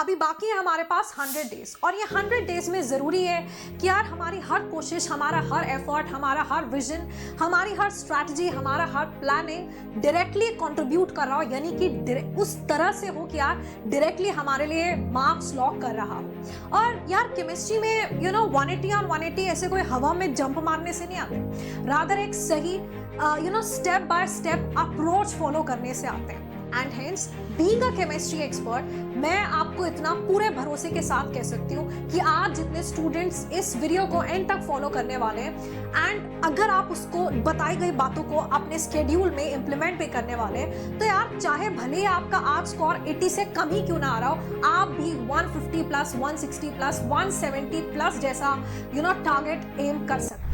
अभी बाकी है हमारे पास 100 डेज, और ये 100 डेज में ज़रूरी है कि यार हमारी हर कोशिश, हमारा हर एफर्ट, हमारा हर विजन, हमारी हर स्ट्रैटेजी, हमारा हर प्लानिंग डायरेक्टली कंट्रीब्यूट कर रहा हो, यानी कि उस तरह से हो कि यार डायरेक्टली हमारे लिए मार्क्स लॉक कर रहा हो। और यार केमिस्ट्री में 180 ऑन 180 ऐसे कोई हवा में जंप मारने से नहीं आते, रादर एक सही step by step approach follow करने से आते हैं। And hence being a chemistry expert, मैं आपको इतना पूरे भरोसे के साथ कह सकती हूँ कि आज जितने स्टूडेंट्स इस वीडियो को एंड तक फॉलो करने वाले हैं, एंड अगर आप उसको बताई गई बातों को अपने स्केड्यूल में इम्प्लीमेंट भी करने वाले हैं, तो यार चाहे भले ही आपका आज स्कोर 80 से कम ही क्यों ना आ रहा हो, आप भी 150 प्लस, 160 प्लस, 170 प्लस जैसा टारगेट एम कर सकते हैं।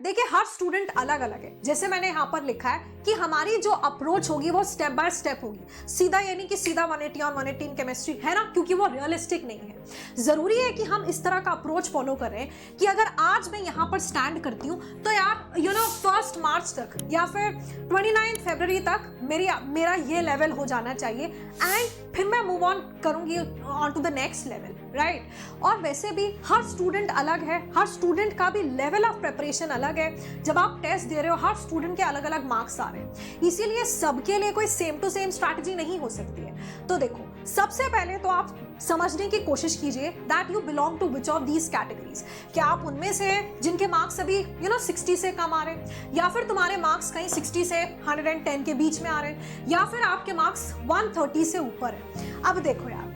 देखिए हर स्टूडेंट अलग अलग है। जैसे मैंने यहाँ पर लिखा है कि हमारी जो अप्रोच होगी वो स्टेप बाय स्टेप होगी, सीधा यानी कि सीधा 180 और 180 इन केमिस्ट्री है ना, क्योंकि वो रियलिस्टिक नहीं है। जरूरी है कि हम इस तरह का अप्रोच फॉलो करें कि अगर आज मैं यहाँ पर स्टैंड करती हूँ तो यार 1 मार्च तक या फिर 29 फरवरी तक मेरा ये लेवल हो जाना चाहिए, एंड फिर मैं मूव ऑन करूंगी on to the next level, right. और वैसे भी हर स्टूडेंट अलग है, हर स्टूडेंट का भी लेवल ऑफ प्रिपरेशन अलग है। जब आप टेस्ट दे रहे हो, हर स्टूडेंट के अलग अलग मार्क्स आ रहे हैं, इसीलिए सबके लिए कोई सेम टू सेम स्ट्रैटेजी नहीं हो सकती है। तो देखो, सबसे पहले तो आप समझने की कोशिश कीजिए that you belong to which of these categories. क्या आप उनमें से जिनके मार्क्स अभी 60 से कम आ रहे हैं, या फिर तुम्हारे मार्क्स कहीं 60 से 110 के बीच में आ रहे हैं, या फिर आपके मार्क्स 130 से ऊपर है। अब देखो यार,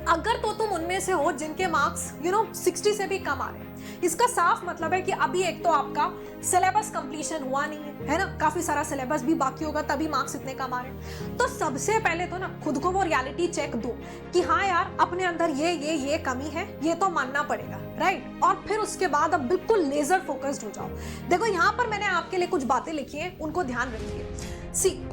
अगर तो तुम उनमें से हो जिनके मार्क्स 60 से भी कम आ रहे हैं, इसका साफ मतलब है कि अभी एक तो आपका सिलेबस कंप्लीशन हुआ नहीं है ना, काफी सारा सिलेबस भी बाकी होगा, तभी मार्क्स इतने कम आ रहे हैं। तो सबसे पहले तो ना खुद को वो रियलिटी चेक दो कि हाँ यार अपने अंदर ये कमी है, ये तो मानना पड़ेगा, राइट। और फिर उसके बाद अब बिल्कुल लेजर फोकस्ड हो जाओ। देखो यहाँ पर मैंने आपके लिए कुछ बातें लिखी हैं, उनको ध्यान रखिए।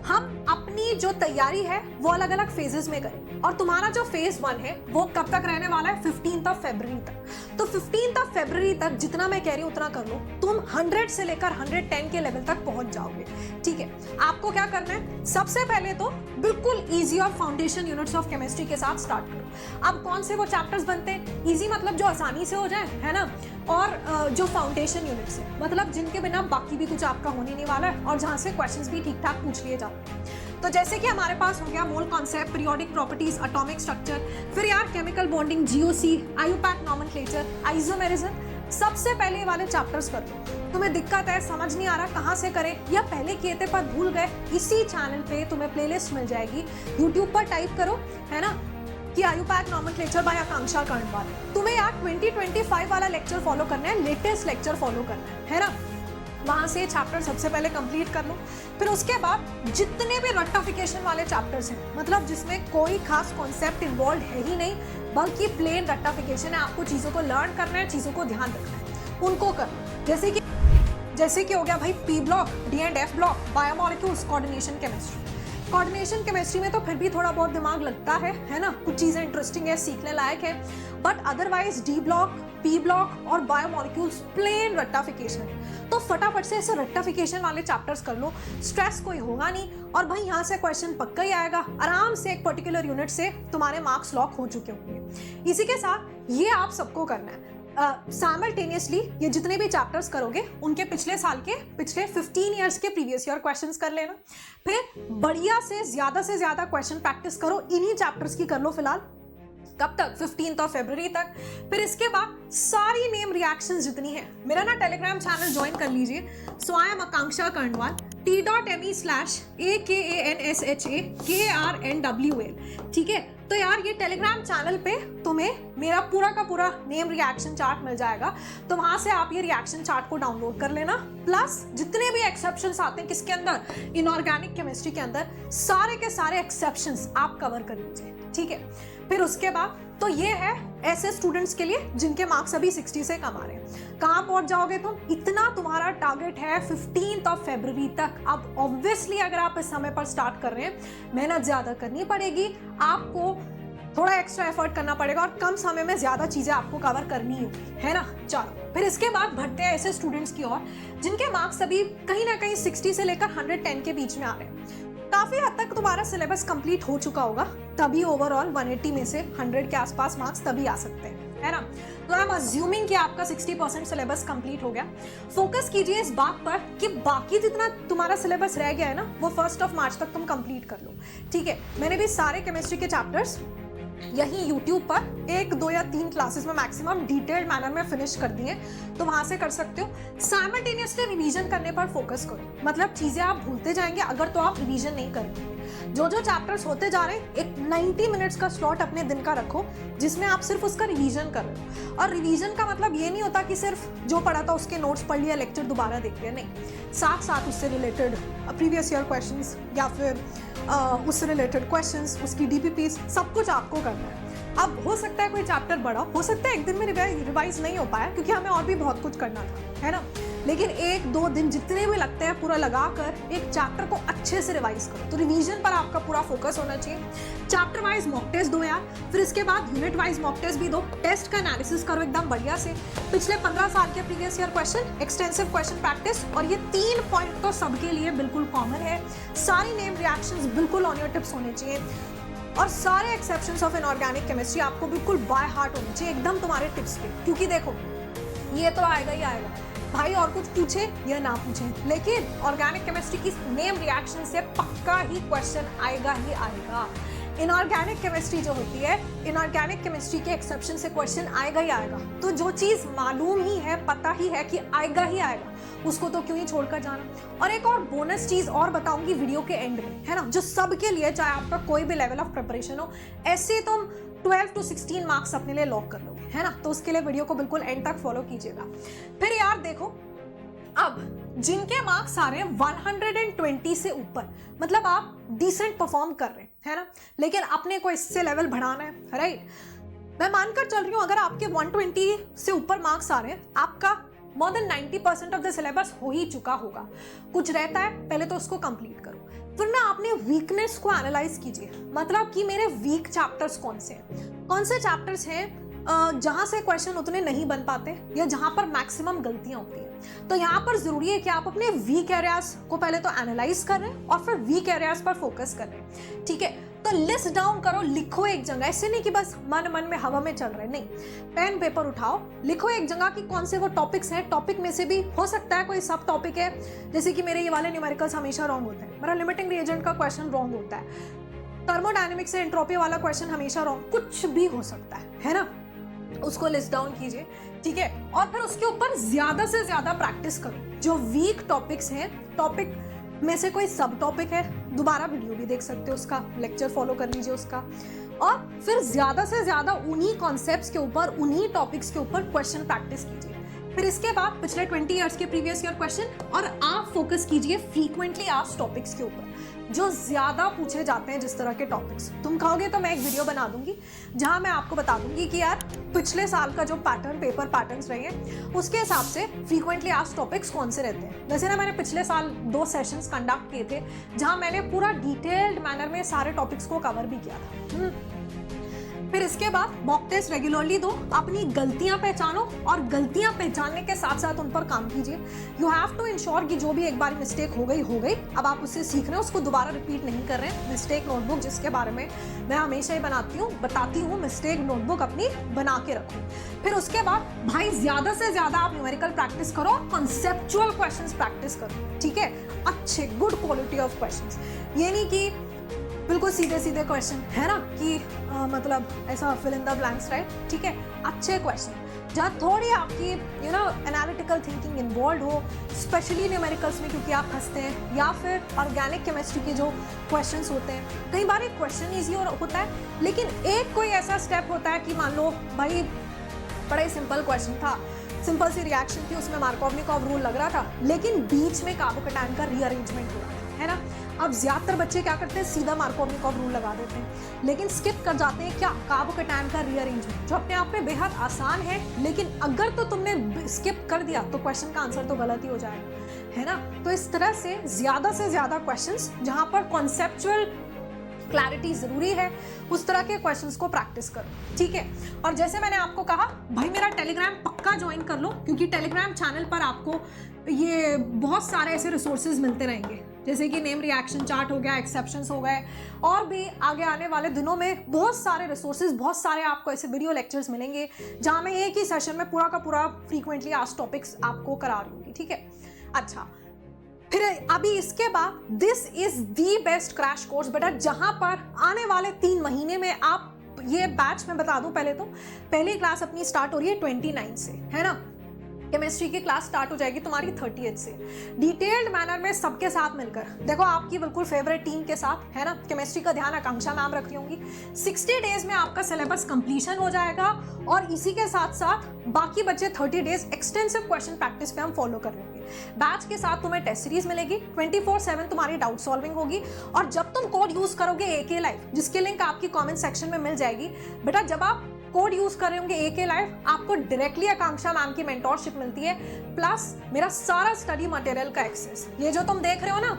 हम अपनी जो तैयारी है वो अलग अलग फेजेस में करें, और तुम्हारा जो फेज 1 है वो कब तक रहने वाला है, 15 फरवरी तक। तो 15 फरवरी तक जितना मैं कह रही हूँ उतना कर लो, तुम 100 से लेकर 110 के लेवल तक पहुंच जाओगे, ठीक है। आपको क्या करना है, सबसे पहले तो बिल्कुल इजी और फाउंडेशन यूनिट्स ऑफ केमिस्ट्री के साथ स्टार्ट करो। अब कौन से वो चैप्टर्स बनते हैं, इजी मतलब जो आसानी से हो जाए, है ना, और जो फाउंडेशन यूनिट्स है मतलब जिनके बिना बाकी भी कुछ आपका होने नहीं वाला है, और जहां से क्वेश्चंस भी ठीक ठाक पूछ लिए जाते हैं। तो जैसे कि हमारे पास हो गया mole concept, periodic properties, atomic structure, फिर यार chemical bonding, GOC, IUPAC nomenclature, isomerism, सबसे पहले वाले चैप्टर्स कर दो। तुम्हें दिक्कत है, समझ नहीं आ रहा कहाँ से करें, या पहले किए थे पर भूल गए, इसी चैनल पे तुम्हें प्लेलिस्ट मिल जाएगी, यूट्यूब पर टाइप करो, है ना, कि आईयूपैक नॉमेनक्लेचर बाय आकांक्षा कर्णवाल। तुम्हें यार 2025 वाला लेक्चर फॉलो करना है, लेटेस्ट लेक्चर फॉलो करना है ना, वहां से चैप्टर सबसे पहले कंप्लीट कर लो। फिर उसके बाद जितने भी रट्टाफिकेशन वाले चैप्टर्स हैं, मतलब जिसमें कोई खास कॉन्सेप्ट इन्वॉल्व है ही नहीं, बल्कि प्लेन रट्टाफिकेशन है, आपको चीज़ों को लर्न करना है, चीज़ों को ध्यान रखना है, उनको कर लो। जैसे कि हो गया भाई P block, D and F block, biomolecules, coordination chemistry. Coordination chemistry में तो फिर भी थोड़ा बहुत दिमाग लगता है ना, कुछ चीज़ें इंटरेस्टिंग है, सीखने लायक है, but otherwise D block, P block और बायोमोलिक्यूल्स प्लेन रट्टाफिकेशन है। तो फटाफट से ऐसे रट्टाफिकेशन वाले चैप्टर्स कर लो, स्ट्रेस कोई होगा नहीं, और भाई यहाँ से क्वेश्चन पक्का ही आएगा, आराम से एक पर्टिकुलर यूनिट से तुम्हारे मार्क्स लॉक हो चुके होंगे। इसी के साथ ये आप सबको करना है साइमल्टेनियसली, ये जितने भी चैप्टर्स करोगे उनके पिछले 15 ईयर्स के प्रीवियस ईयर क्वेश्चंस कर लेना। फिर बढ़िया से ज्यादा क्वेश्चन प्रैक्टिस करो, इन्हीं चैप्टर्स की कर लो फिलहाल। कब तक, 15 फरवरी तक। फिर इसके बाद सारी नेम रिएक्शंस जितनी है, मेरा ना टेलीग्राम चैनल ज्वाइन कर लीजिए, सो I am Akanksha Karnwal, t.me/AKANSHAKRNWL, ठीक है। तो यार ये टेलीग्राम चैनल पे तुम्हें मेरा पूरा का पूरा नेम रिएक्शन चार्ट मिल जाएगा, तो वहां से आप ये रिएक्शन चार्ट को डाउनलोड कर लेना। प्लस जितने भी एक्सेप्शंस आते हैं किसके अंदर, इनऑर्गेनिक केमिस्ट्री के अंदर, सारे के सारे एक्सेप्शंस आप कवर कर लीजिए, ठीक है। फिर उसके बाद तो ये है ऐसे स्टूडेंट्स के लिए जिनके मार्क्स अभी 60 से कम आ रहे हैं। कहाँ पहुंच जाओगे तुम, इतना तुम्हारा टारगेट है 15 फरवरी तक। अब ऑब्वियसली अगर आप इस समय पर स्टार्ट कर रहे हैं, मेहनत ज्यादा करनी पड़ेगी, आपको थोड़ा एक्स्ट्रा एफर्ट करना पड़ेगा, और कम समय में ज्यादा चीजें आपको कवर करनी होगी, है ना। चलो फिर इसके बाद बढ़ते हैं ऐसे स्टूडेंट्स की ओर जिनके मार्क्स अभी कहीं ना कहीं 60 से लेकर 110 के बीच में आ रहे हैं। काफी हद तक तुम्हारा सिलेबस कंप्लीट हो चुका होगा, तभी ओवरऑल 180 में से 100 के आसपास मार्क्स तभी आ सकते हैं, है ना। तो आई एम अज्यूमिंग कि आपका 60% सिलेबस कंप्लीट हो गया। फोकस कीजिए इस बात पर कि बाकी जितना तुम्हारा सिलेबस रह गया है ना, वो 1 मार्च तक तुम कंप्लीट कर लो, ठीक है। मैंने भी सारे केमिस्ट्री के चैप्टर्स यही YouTube पर 1, 2 या 3 क्लासेस में मैक्सिमम डिटेल्ड मैनर में फिनिश कर दिए, तो वहां से कर सकते हो। साइमल्टेनियसली रिवीजन करने पर फोकस करो, मतलब चीजें आप भूलते जाएंगे अगर तो आप रिवीजन नहीं करेंगे। जो जो चैप्टर्स होते जा रहे हैं, एक 90 मिनट्स का स्लॉट अपने दिन का रखो जिसमें आप सिर्फ उसका रिवीजन कर रहे हो। और रिवीजन का मतलब ये नहीं होता कि सिर्फ जो पढ़ा था उसके नोट्स पढ़ लिया, लेक्चर दोबारा देख लिया, नहीं, साथ साथ उससे रिलेटेड प्रीवियस ईयर क्वेश्चंस या फिर उससे रिलेटेड क्वेश्चंस, उसकी DPPs, सब कुछ आपको करना है। अब हो सकता है कोई चैप्टर बड़ा, हो सकता है एक दिन में रिवाइज नहीं हो पाया क्योंकि हमें और भी बहुत कुछ करना था, है ना। लेकिन 1-2 दिन जितने भी लगते हैं पूरा लगाकर एक चैप्टर को अच्छे से रिवाइज करो। तो रिवीजन पर आपका पूरा फोकस होना चाहिए। चैप्टर वाइज मॉक टेस्ट दो यार, फिर इसके बाद यूनिट वाइज मॉक टेस्ट भी दो, टेस्ट का एनालिसिस करो एकदम बढ़िया से। पिछले 15 साल के previous year question, extensive question practice, और ये 3 पॉइंट तो सबके लिए बिल्कुल कॉमन है। सारी नेम रिएक्शंस बिल्कुल ऑन योर टिप्स होने चाहिए, और सारे एक्सेप्शंस ऑफ इनऑर्गेनिक केमिस्ट्री आपको बिल्कुल बाय हार्ट होने चाहिए, एकदम तुम्हारे टिप्स पे। क्योंकि देखो ये तो आएगा ही आएगा, भाई और कुछ पूछे या ना पूछे, लेकिन ऑर्गेनिक केमिस्ट्री की नेम रिएक्शन से पक्का ही क्वेश्चन आएगा ही आएगा। इनऑर्गेनिक केमिस्ट्री जो होती है, इनऑर्गेनिक केमिस्ट्री के एक्सेप्शन से क्वेश्चन आएगा ही आएगा। तो जो चीज़ मालूम ही है, पता ही है कि आएगा ही आएगा, उसको तो क्यों ही छोड़कर जाना। और एक और बोनस चीज़ और बताऊंगी वीडियो के एंड में, है ना, जो सबके लिए, चाहे आपका कोई भी लेवल ऑफ प्रिपरेशन हो, ऐसे तुम 12 to 16 मार्क्स अपने लिए लॉक कर लोगे, है ना। तो उसके लिए वीडियो को बिल्कुल एंड तक फॉलो कीजिएगा। फिर यार देखो, अब जिनके मार्क्स आ रहे हैं 120 से ऊपर, मतलब आप डिसेंट परफॉर्म कर रहे हैं, है ना, लेकिन अपने को इससे लेवल बढ़ाना है, राइट। मैं मानकर चल रही हूँ अगर आपके 120 से ऊपर मार्क्स आ रहे हैं, आपका more than 90% of the syllabus हो ही चुका होगा। कुछ रहता है, पहले तो उसको कंप्लीट करो, फिर ना अपने वीकनेस को एनालाइज कीजिए, मतलब कि मेरे वीक चैप्टर्स कौन से हैं, कौन से चैप्टर्स हैं जहां से क्वेश्चन उतने नहीं बन पाते या जहां पर मैक्सिमम गलतियां होती हैं। तो यहाँ पर जरूरी है कि आप अपने वीक एरियाज को पहले तो एनालाइज कर रहे हैं और फिर वीक एरियाज पर फोकस कर रहे हैं, ठीक है। तो लिस्ट डाउन करो, लिखो एक जगह, ऐसे नहीं कि बस मन मन में हवा में चल रहे, नहीं, पेन पेपर उठाओ, लिखो एक जगह कि कौन से वो टॉपिक्स हैं। टॉपिक में से भी हो सकता है कोई सब टॉपिक है, जैसे कि मेरे ये वाले न्यूमेरिकल्स हमेशा रॉन्ग होते हैं, मेरा लिमिटिंग रिएजेंट का क्वेश्चन रॉन्ग होता है, थर्मोडायनेमिक्स से एंट्रोपी वाला क्वेश्चन हमेशा रॉन्ग, कुछ भी हो सकता है ना। उसको लिस्ट डाउन कीजिए, ठीक है, और फिर उसके ऊपर ज्यादा से ज्यादा प्रैक्टिस करो। जो वीक टॉपिक्स हैं, टॉपिक में से कोई सब टॉपिक है, दोबारा वीडियो भी देख सकते हो, उसका लेक्चर फॉलो कर लीजिए उसका, और फिर ज्यादा से ज्यादा उन्हीं कॉन्सेप्ट्स के ऊपर, उन्हीं टॉपिक्स के ऊपर क्वेश्चन प्रैक्टिस कीजिए। फिर इसके बाद पिछले 20 इयर्स के प्रीवियस ईयर क्वेश्चन, और आप फोकस कीजिए फ्रीक्वेंटली आस्क्ड टॉपिक्स के ऊपर जो ज्यादा पूछे जाते हैं। जिस तरह के टॉपिक्स तुम कहोगे तो मैं एक वीडियो बना दूंगी जहां मैं आपको बता दूंगी कि यार पिछले साल का जो पैटर्न, पेपर पैटर्न्स रहे हैं, उसके हिसाब से फ्रीक्वेंटली आस्क्ड टॉपिक्स कौन से रहते हैं। जैसे ना मैंने पिछले साल 2 सेशंस कंडक्ट किए थे जहां मैंने पूरा डिटेल्ड मैनर में सारे टॉपिक्स को कवर भी किया था। फिर इसके बाद मॉक टेस्ट रेगुलरली दो, अपनी गलतियां पहचानो और गलतियां पहचानने के साथ साथ उन पर काम कीजिए। यू हैव टू इंश्योर कि जो भी एक बार मिस्टेक हो गई, अब आप उससे सीख रहे हैं, उसको दोबारा रिपीट नहीं कर रहे हैं। मिस्टेक नोटबुक, जिसके बारे में मैं हमेशा ही बताती हूँ, मिस्टेक नोटबुक अपनी बना के रखो। फिर उसके बाद भाई ज्यादा से ज्यादा आप न्यूमेरिकल प्रैक्टिस करो, कॉन्सेप्चुअल क्वेश्चंस प्रैक्टिस करो, ठीक है, अच्छे गुड क्वालिटी ऑफ क्वेश्चंस। ये नहीं कि बिल्कुल सीधे सीधे क्वेश्चन, है ना, कि मतलब ऐसा fill in the blanks, right, ठीक है, अच्छे क्वेश्चन जहाँ थोड़ी आपकी एनालिटिकल थिंकिंग इन्वॉल्व हो, स्पेशली न्यूमेरिकल्स में, क्योंकि आप हंसते हैं, या फिर ऑर्गेनिक केमिस्ट्री के जो क्वेश्चंस होते हैं, कई बार एक क्वेश्चन ईजी होता है, लेकिन एक कोई ऐसा स्टेप होता है कि मान लो भाई बड़ा ही सिंपल क्वेश्चन था, सिंपल सी रिएक्शन थी, उसमें मार्कोवनिकॉव रूल लग रहा था, लेकिन बीच में कार्बोकैटायन का रीअरेंजमेंट हो रहा है ना। अब ज्यादातर बच्चे क्या करते हैं, सीधा मार्कोवनिकॉव रूल लगा देते हैं, लेकिन स्किप कर जाते हैं क्या, कार्बोकैटायन का रीअरेंजमेंट, जो अपने आप में बेहद आसान है, लेकिन अगर तो तुमने स्किप कर दिया तो क्वेश्चन का आंसर तो गलत ही हो जाएगा, है ना। तो इस तरह से ज्यादा क्वेश्चंस जहां पर कॉन्सेप्चुअल क्लैरिटी जरूरी है, उस तरह के क्वेश्चंस को प्रैक्टिस करो, ठीक है। और जैसे मैंने आपको कहा, भाई मेरा टेलीग्राम पक्का ज्वाइन कर लो, क्योंकि टेलीग्राम चैनल पर आपको ये बहुत सारे ऐसे रिसोर्सेज मिलते रहेंगे, जैसे कि नेम रिएक्शन चार्ट हो गया, एक्सेप्शंस हो गए, और भी आगे आने वाले दिनों में बहुत सारे रिसोर्सेज, बहुत सारे आपको ऐसे वीडियो लेक्चर्स मिलेंगे जहाँ मैं एक ही सेशन में पूरा का पूरा फ्रीक्वेंटली आस्क्ड टॉपिक्स आपको करा रही हूँ, ठीक है। अच्छा, फिर अभी इसके बाद this is the best crash course बेटा, जहां पर आने वाले 3 महीने में आप ये बैच में बता दूं, पहले तो पहली क्लास अपनी स्टार्ट हो रही है 29 से, है ना। केमिस्ट्री की क्लास स्टार्ट हो जाएगी तुम्हारी 30th से, डिटेल्ड मैनर में सबके साथ मिलकर, देखो आपकी बिल्कुल फेवरेट टीम के साथ, है ना। केमिस्ट्री का ध्यान आकांक्षा मैम रख रही होंगी। 60 डेज में आपका सिलेबस कंप्लीशन हो जाएगा और इसी के साथ साथ बाकी बचे 30 डेज एक्सटेंसिव क्वेश्चन प्रैक्टिस पे हम फॉलो कर रहे होंगे। बैच के साथ तुम्हें टेस्ट सीरीज मिलेगी, 24/7 तुम्हारी डाउट सॉल्विंग होगी, और जब तुम कोड यूज करोगे AK लाइव, जिसकी लिंक आपकी कमेंट सेक्शन में मिल जाएगी बेटा, जब आप कोड यूज कर रहे होंगे AK लाइव, आपको डायरेक्टली आकांक्षा मैम की मेंटोरशिप मिलती है, प्लस मेरा सारा स्टडी मटेरियल का एक्सेस। ये जो तुम देख रहे हो ना,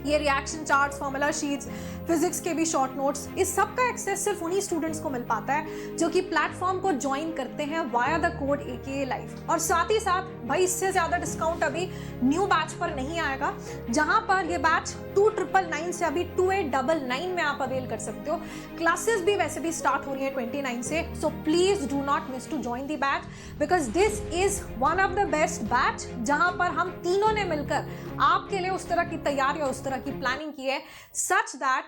ये reaction charts, formula sheets, physics के भी शॉर्ट नोट्स, इस सब का एक्सेस सिर्फ उन्हीं स्टूडेंट्स को मिल पाता है जो कि प्लेटफॉर्म को ज्वाइन करते हैं via the code AK live. और साथ ही साथ भाई इससे ज्यादा डिस्काउंट अभी न्यू बैच पर नहीं आएगा, जहां पर ये बैच 2999 से अभी 2899 में आप अवेल कर सकते हो। क्लासेस भी वैसे भी स्टार्ट हो रही है 29 से, so please do not miss to join the batch, because this is one of the best batch, जहां पर हम तीनों ने मिलकर आपके लिए उस तरह की तैयारी और उस तरह की प्लानिंग की है, such that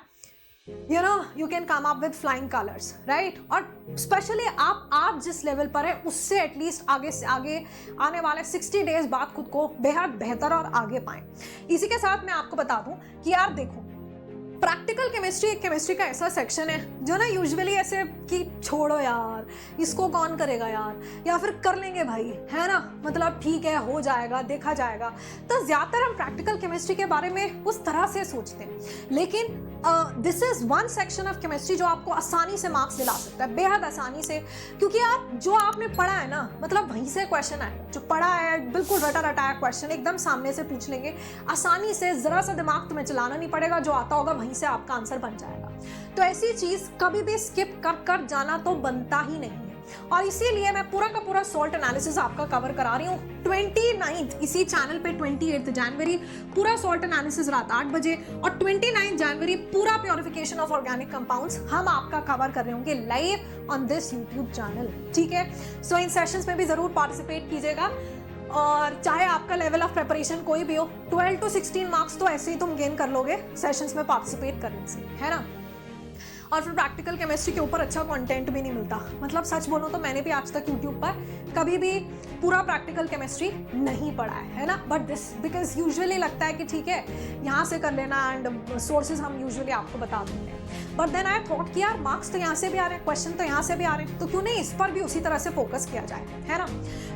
you know you can come up with flying colors, right? और स्पेशली आप जिस लेवल पर है उससे एटलीस्ट आगे से आगे आने वाले 60 डेज बाद खुद को बेहद बेहतर और आगे पाएं। इसी के साथ मैं आपको बता दूं कि यार देखो, प्रैक्टिकल केमिस्ट्री एक केमिस्ट्री का ऐसा सेक्शन है जो ना यूजुअली ऐसे कि छोड़ो यार, इसको कौन करेगा यार, या फिर कर लेंगे भाई, है ना, मतलब ठीक है हो जाएगा, देखा जाएगा। तो ज्यादातर हम प्रैक्टिकल केमिस्ट्री के बारे में उस तरह से सोचते हैं, लेकिन this is one section of chemistry जो आपको आसानी से मार्क्स दिला सकता है, बेहद आसानी से, क्योंकि आप जो आपने पढ़ा है ना, मतलब वहीं से क्वेश्चन आएगा, जो पढ़ा है बिल्कुल रटा रटाया क्वेश्चन एकदम सामने से पूछ लेंगे आसानी से, जरा सा दिमाग तुम्हें चलाना नहीं पड़ेगा, जो आता होगा वहीं से आपका आंसर बन जाएगा। तो ऐसी चीज कभी भी स्किप कर जाना तो बनता ही नहीं है, और इसीलिए मैं पूरा का पूरा सॉल्ट एनालिसिस आपका कवर करा रही हूँ 29 इसी चैनल पे। 28 जनवरी पूरा सॉल्ट एनालिसिस रात 8 बजे, और 29 जनवरी पूरा प्योरिफिकेशन ऑफ ऑर्गेनिक कंपाउंड्स हम आपका कवर कर रहे होंगे live on this YouTube channel, ठीक है। सो इन सेशंस में भी जरूर पार्टिसिपेट कीजिएगा, और चाहे आपका लेवल ऑफ प्रिपरेशन कोई भी हो, 12 to 16 मार्क्स तो ऐसे ही तुम गेन कर लोगे सेशंस में पार्टिसिपेट करने से, है ना। और फिर प्रैक्टिकल केमिस्ट्री के ऊपर अच्छा कंटेंट भी नहीं मिलता, मतलब सच बोलूं तो मैंने भी आज तक यूट्यूब पर कभी भी पूरा प्रैक्टिकल केमिस्ट्री नहीं पढ़ा है ना, बट दिस बिकॉज यूजुअली लगता है कि ठीक है यहाँ से कर लेना, एंड सोर्सेज हम यूजुअली आपको बता देते हैं, बट देन आई थॉट कि यार मार्क्स तो यहाँ से भी आ रहे हैं, क्वेश्चन तो यहाँ से भी आ रहे हैं, तो क्यों नहीं इस पर भी उसी तरह से फोकस किया जाए, है ना।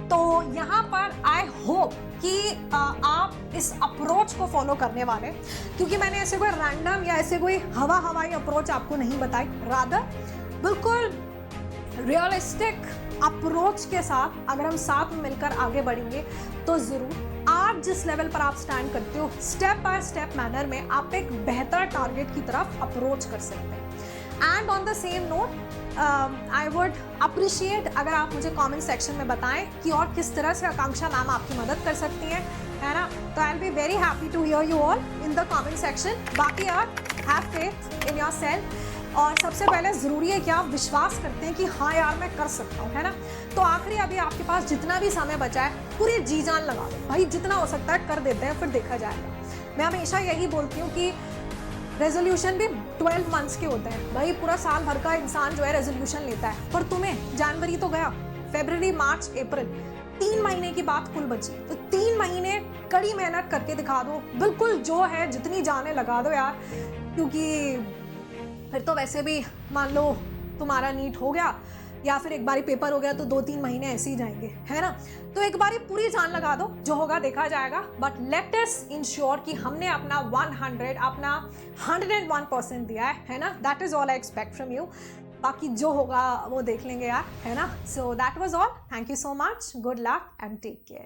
तो यहाँ पर आई होप कि आप इस अप्रोच को फॉलो करने वाले, क्योंकि मैंने ऐसे कोई रैंडम या ऐसे कोई हवाई अप्रोच आपको नहीं बताई, रादर बिल्कुल रियलिस्टिक अप्रोच के साथ अगर हम साथ में मिलकर आगे बढ़ेंगे तो जरूर आज जिस लेवल पर आप स्टैंड करते हो, स्टेप बाय स्टेप मैनर में आप एक बेहतर टारगेट की तरफ अप्रोच कर सकते हैं। And on the same note I would appreciate अगर आप मुझे कमेंट सेक्शन में बताएं कि और किस तरह से आकांक्षा मैम आपकी मदद कर सकती हैं, है ना। तो I will be very happy to hear you all in the comment section. बाकी यार हैव फेथ इन योरसेल्फ, और सबसे पहले ज़रूरी है कि आप विश्वास करते हैं कि हाँ यार मैं कर सकता हूँ, है ना। तो आखिरी अभी आपके पास जितना भी समय बचा है पूरी जी जान लगा दो भाई, जितना हो सकता है कर देते हैं, फिर देखा जाएगा। मैं हमेशा यही बोलती हूँ कि रेजोल्यूशन भी 12 मंथ्स के होते हैं भाई, पूरा साल भर का इंसान जो है रेजोल्यूशन लेता है, पर तुम्हें जनवरी तो गया, फरवरी, मार्च, अप्रैल, 3 महीने की बात कुल बची, तो 3 महीने कड़ी मेहनत करके दिखा दो, बिल्कुल जो है जितनी जाने लगा दो यार, क्योंकि फिर तो वैसे भी मान लो तुम्हारा नीट हो गया या फिर एक बारी पेपर हो गया तो 2-3 महीने ऐसे ही जाएंगे, है ना। तो एक बारी पूरी जान लगा दो, जो होगा देखा जाएगा, बट लेट अस इंश्योर कि हमने अपना 101% दिया है ना। That is all I expect from you, बाकी जो होगा वो देख लेंगे यार, है ना। So that was all, thank you so much, good luck and take care.